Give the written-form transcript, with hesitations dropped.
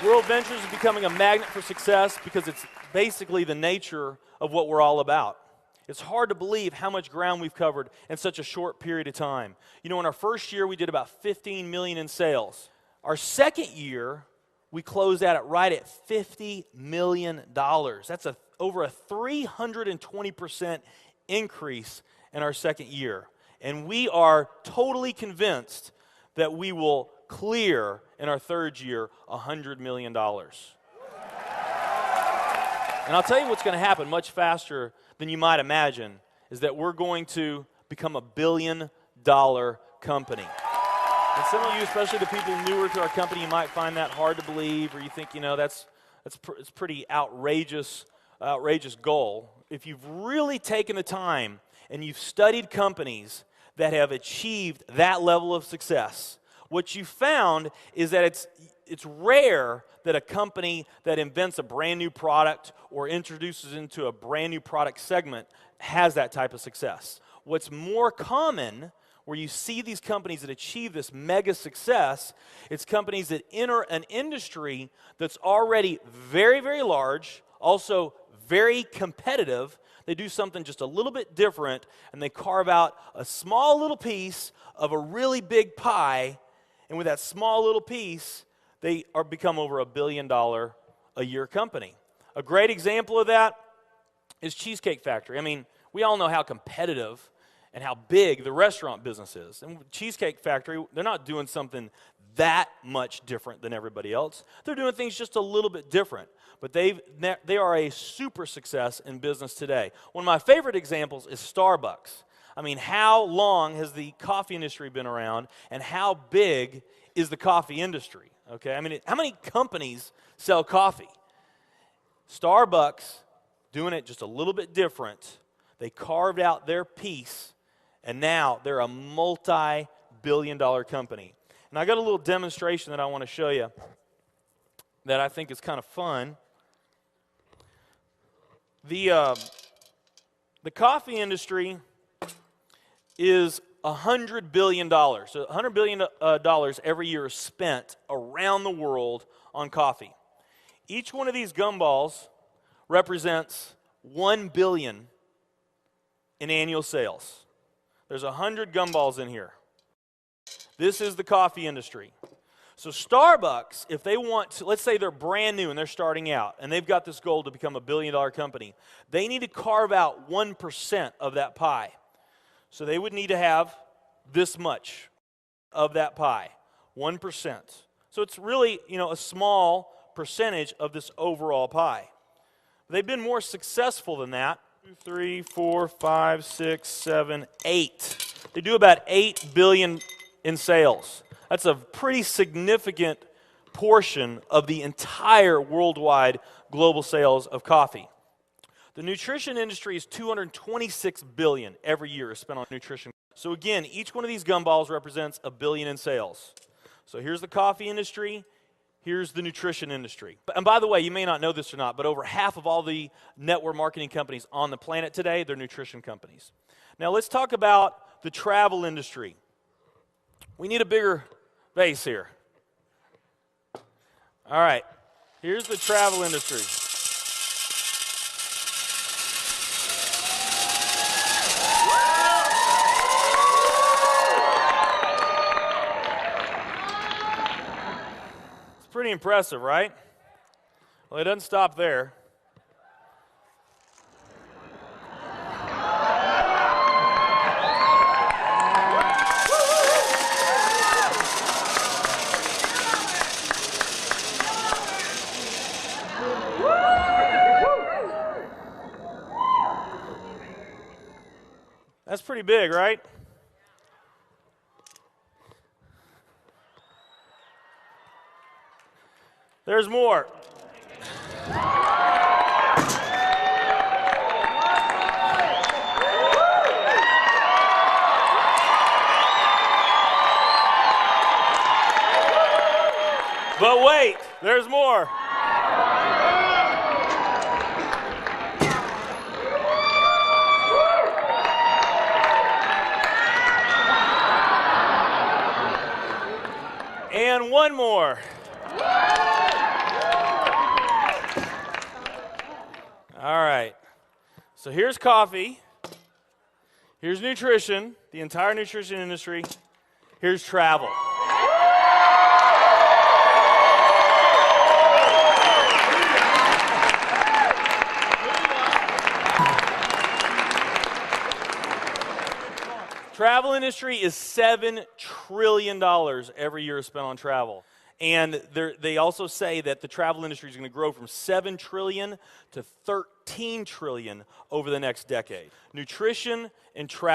WorldVentures is becoming a magnet for success because it's basically the nature of what we're all about. It's hard to believe how much ground we've covered in such a short period of time. You know, in our first year, we did about 15 million in sales. Our second year, we closed out right at $50 million. That's over a 320% increase in our second year. And we are totally convinced that we will clear in our third year $100 million. And I'll tell you what's going to happen much faster than you might imagine is that we're going to become a billion-dollar company. And some of you, especially the people newer to our company, you might find that hard to believe, or you think, you know, it's pretty outrageous goal. If you've really taken the time and you've studied companies that have achieved that level of success, what you found is that it's rare that a company that invents a brand new product or introduces into a brand new product segment has that type of success. What's more common, where you see these companies that achieve this mega success, it's companies that enter an industry that's already very, very large, also very competitive. They do something just a little bit different, and they carve out a small little piece of a really big pie, and with that small little piece, they become over $1 billion a year company. A great example of that is Cheesecake Factory. I mean, we all know how competitive and how big the restaurant business is. And Cheesecake Factory, they're not doing something that much different than everybody else. They're doing things just a little bit different. But they are a super success in business today. One of my favorite examples is Starbucks. I mean, how long has the coffee industry been around, and how big is the coffee industry? Okay, I mean, how many companies sell coffee? Starbucks, doing it just a little bit different. They carved out their piece, and now they're a multi-billion-dollar company. And I got a little demonstration that I want to show you that I think is kind of fun. The coffee industry is $100 billion. So $100 billion every year is spent around the world on coffee. Each one of these gumballs represents $1 billion in annual sales. There's 100 gumballs in here. This is the coffee industry. So Starbucks, if they want to, let's say they're brand new and they're starting out, and they've got this goal to become a billion-dollar company, they need to carve out 1% of that pie. So they would need to have this much of that pie, 1%. So it's really, you know, a small percentage of this overall pie. They've been more successful than that. 2, 3, 4, 5, 6, 7, 8. They do about $8 billion in sales. That's a pretty significant portion of the entire worldwide global sales of coffee. The nutrition industry is $226 billion every year is spent on nutrition. So again, each one of these gumballs represents $1 billion in sales. So here's the coffee industry, here's the nutrition industry. And by the way, you may not know this or not, but over half of all the network marketing companies on the planet today, they're nutrition companies. Now let's talk about the travel industry. We need a bigger base here. All right, here's the travel industry. It's pretty impressive, right? Well, it doesn't stop there. That's pretty big, right? There's more. But wait, there's more. And one more. All right. So here's coffee. Here's nutrition, the entire nutrition industry. Here's travel. Travel industry is $7 trillion every year spent on travel. And they also say that the travel industry is going to grow from $7 trillion to $13 trillion over the next decade. Nutrition and travel.